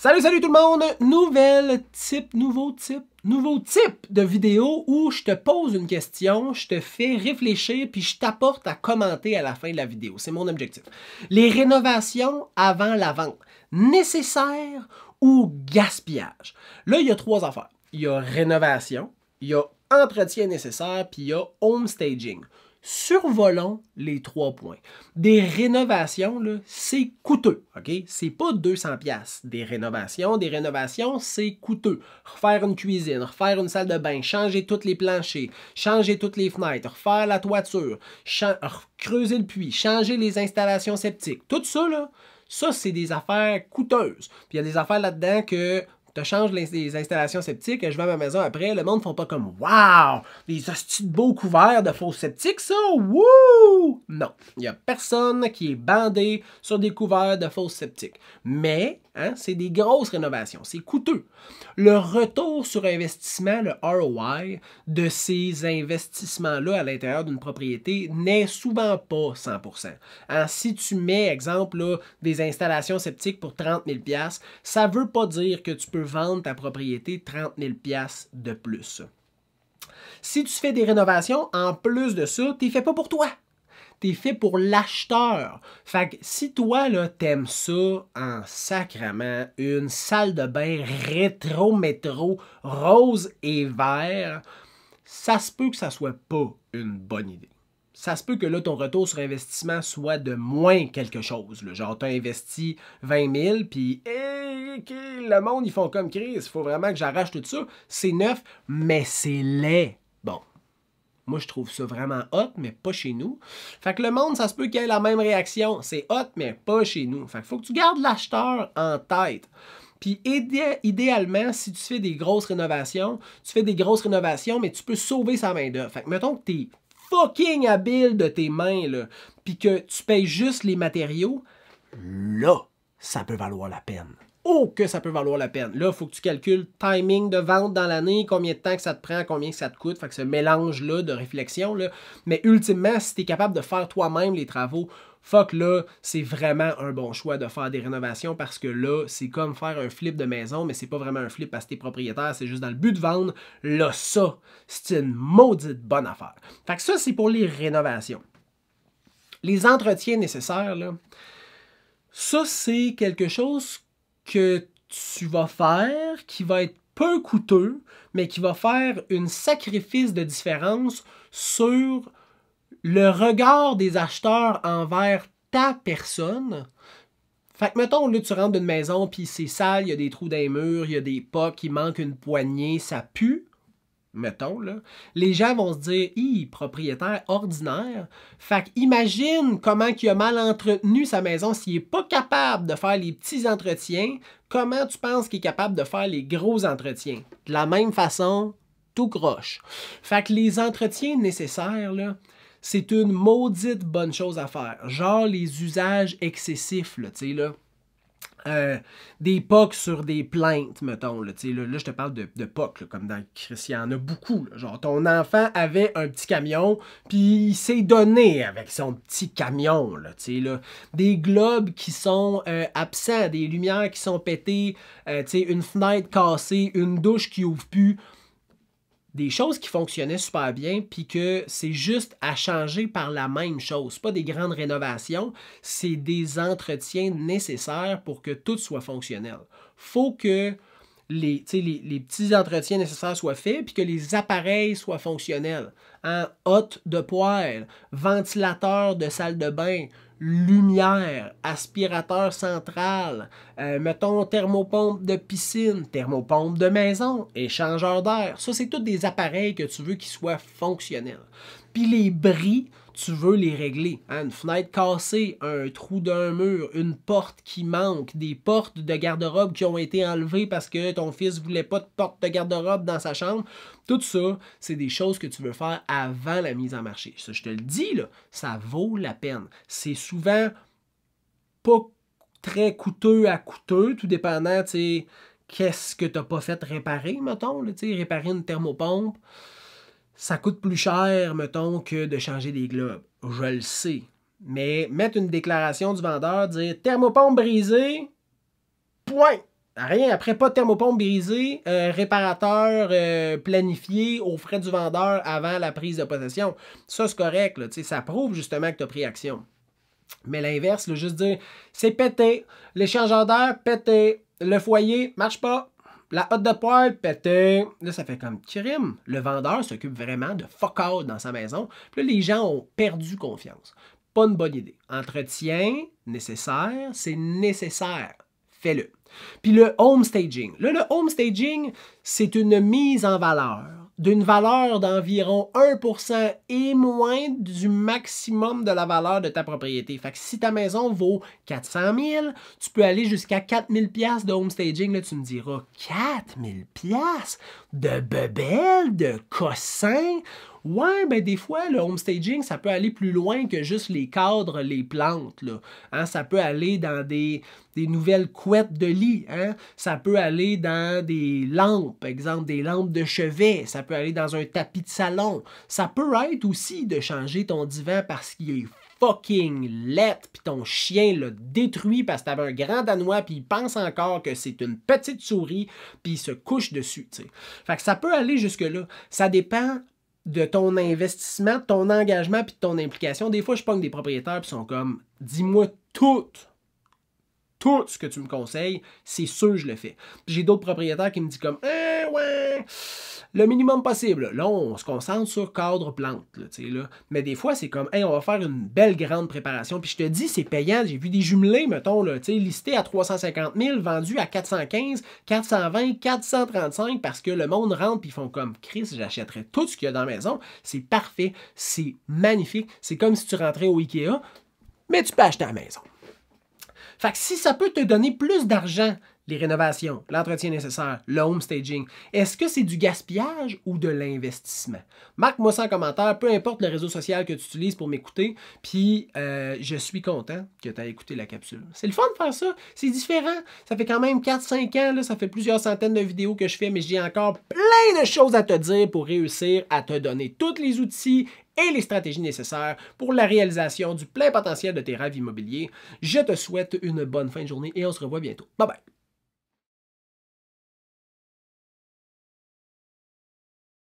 Salut tout le monde! Nouveau type de vidéo où je te pose une question, je te fais réfléchir puis je t'apporte à commenter à la fin de la vidéo. C'est mon objectif. Les rénovations avant la vente, nécessaires ou gaspillage? Là, il y a trois affaires. Il y a rénovation, il y a entretien nécessaire puis il y a home staging. Survolons les 3 points. Des rénovations, c'est coûteux, OK? C'est pas 200$. Des rénovations, c'est coûteux. Refaire une cuisine, refaire une salle de bain, changer tous les planchers, changer toutes les fenêtres, refaire la toiture, creuser le puits, changer les installations septiques. Tout ça, ça, c'est des affaires coûteuses. Puis il y a des affaires là-dedans que tu changes les installations septiques, je vais à ma maison après, le monde ne font pas comme « Wow! Des hosties de beaux couverts de fosses septiques, ça! Wouh! » Non, il n'y a personne qui est bandé sur des couverts de fosses septiques. Mais, c'est des grosses rénovations, c'est coûteux. Le retour sur investissement, le ROI, de ces investissements-là à l'intérieur d'une propriété n'est souvent pas 100%. Si tu mets, exemple, là, des installations septiques pour 30 000$, ça ne veut pas dire que tu peux vendre ta propriété 30 000$ de plus. Si tu fais des rénovations, en plus de ça, tu ne fais pas pour toi. Tu es fait pour l'acheteur. Fait que si toi, t'aimes ça en sacrament, une salle de bain rétro-métro, rose et vert, ça se peut que ça soit pas une bonne idée. Ça se peut que là, ton retour sur investissement soit de moins quelque chose. Là. Genre, tu as investi 20 000, puis le monde, ils font comme Chris, il faut vraiment que j'arrache tout ça. C'est neuf, mais c'est laid. Bon, moi, je trouve ça vraiment hot, mais pas chez nous. Fait que le monde, ça se peut qu'il ait la même réaction. C'est hot, mais pas chez nous. Fait que faut que tu gardes l'acheteur en tête. Puis idéalement, si tu fais des grosses rénovations, mais tu peux sauver sa main-d'œuvre. Fait que mettons que tu es fucking habile de tes mains, puis que tu payes juste les matériaux, là, ça peut valoir la peine. Oh, que ça peut valoir la peine. Là, il faut que tu calcules timing de vente dans l'année, combien de temps que ça te prend, combien que ça te coûte. Fait que ce mélange-là de réflexion, mais ultimement, si tu es capable de faire toi-même les travaux, fuck là, c'est vraiment un bon choix de faire des rénovations parce que là, c'est comme faire un flip de maison, mais c'est pas vraiment un flip parce que t'es propriétaire, c'est juste dans le but de vendre. Là, ça, c'est une maudite bonne affaire. Fait que ça, c'est pour les rénovations. Les entretiens nécessaires, ça, c'est quelque chose que tu vas faire qui va être peu coûteux, mais qui va faire un sacrifice de différence sur le regard des acheteurs envers ta personne. Fait que, mettons, là, tu rentres d'une maison, puis c'est sale, il y a des trous dans les murs, il y a des pocs, il manque une poignée, ça pue. Mettons, là. Les gens vont se dire « Hi, propriétaire ordinaire. » Fait qu'imagine comment il a mal entretenu sa maison s'il n'est pas capable de faire les petits entretiens. Comment tu penses qu'il est capable de faire les gros entretiens? De la même façon, tout croche. Fait que les entretiens nécessaires, là, c'est une maudite bonne chose à faire. Genre les usages excessifs, là, tu sais, là. Des POC sur des plaintes, mettons. Là, je te parle de POC, là, comme dans Chris, il y en a beaucoup. Là. Genre, ton enfant avait un petit camion, puis il s'est donné avec son petit camion. Là, là. Des globes qui sont absents, des lumières qui sont pétées, une fenêtre cassée, une douche qui ouvre plus. Des choses qui fonctionnaient super bien, puis que c'est juste à changer par la même chose. Pas des grandes rénovations, c'est des entretiens nécessaires pour que tout soit fonctionnel. Faut que les petits entretiens nécessaires soient faits, puis que les appareils soient fonctionnels. Hotte de poêle, ventilateur de salle de bain, lumière, aspirateur central, mettons thermopompe de piscine, thermopompe de maison, échangeur d'air. Ça, c'est tous des appareils que tu veux qu'ils soient fonctionnels. Puis les bris, tu veux les régler. Une fenêtre cassée, un trou d'un mur, une porte qui manque, des portes de garde-robe qui ont été enlevées parce que ton fils ne voulait pas de porte de garde-robe dans sa chambre. Tout ça, c'est des choses que tu veux faire avant la mise en marché. Ça, je te le dis, là, ça vaut la peine. C'est souvent pas très coûteux à coûteux, tout dépendant, tu sais, qu'est-ce que tu n'as pas fait réparer, mettons, tu sais, réparer une thermopompe. Ça coûte plus cher, mettons, que de changer des globes. Je le sais. Mais mettre une déclaration du vendeur, dire « Thermopompe brisée, point! » Rien, après, pas de thermopompe brisée, réparateur planifié aux frais du vendeur avant la prise de possession. Ça, c'est correct, là, ça prouve justement que tu as pris action. Mais l'inverse, là, juste dire, c'est pété, l'échangeur d'air, pété, le foyer, marche pas, la hotte de poêle, pété. Là, ça fait comme crime. Le vendeur s'occupe vraiment de fuck out dans sa maison. Puis là, les gens ont perdu confiance. Pas une bonne idée. Entretien nécessaire, c'est nécessaire. Fais-le. Puis le home staging. Là, le home staging, c'est une mise en valeur d'une valeur d'environ 1% et moins du maximum de la valeur de ta propriété. Fait que si ta maison vaut 400 000, tu peux aller jusqu'à 4 000 $ de home staging. Là, tu me diras, 4 000 $ de bebelles, de cossins? Ouais, ben des fois, le home staging, ça peut aller plus loin que juste les cadres, les plantes, là. Hein, ça peut aller dans des nouvelles couettes de lit. Hein? Ça peut aller dans des lampes, par exemple des lampes de chevet. Ça peut aller dans un tapis de salon. Ça peut être aussi de changer ton divan parce qu'il est fucking laid, puis ton chien l'a détruit parce que t'avais un grand danois, puis il pense encore que c'est une petite souris, puis il se couche dessus. T'sais. Fait que ça peut aller jusque-là. Ça dépend de ton investissement, de ton engagement, puis de ton implication. Des fois, je pogne des propriétaires, puis sont comme, dis-moi tout ce que tu me conseilles, c'est sûr que je le fais. J'ai d'autres propriétaires qui me disent comme ouais, le minimum possible. Là, on se concentre sur cadre plante. Là. Mais des fois, c'est comme on va faire une belle grande préparation. Puis je te dis, c'est payant. J'ai vu des jumelés, mettons, là, listés à 350 000, vendus à 415, 420, 435 parce que le monde rentre puis ils font comme Chris, j'achèterais tout ce qu'il y a dans la maison. C'est parfait, c'est magnifique. C'est comme si tu rentrais au Ikea, mais tu peux acheter à la maison. Fait que si ça peut te donner plus d'argent, les rénovations, l'entretien nécessaire, le home staging, est-ce que c'est du gaspillage ou de l'investissement? Marque-moi ça en commentaire, peu importe le réseau social que tu utilises pour m'écouter, puis je suis content que tu aies écouté la capsule. C'est le fun de faire ça, c'est différent. Ça fait quand même 4-5 ans, là, ça fait plusieurs centaines de vidéos que je fais, mais j'ai encore plein de choses à te dire pour réussir à te donner tous les outils et les stratégies nécessaires pour la réalisation du plein potentiel de tes rêves immobiliers. Je te souhaite une bonne fin de journée et on se revoit bientôt. Bye bye!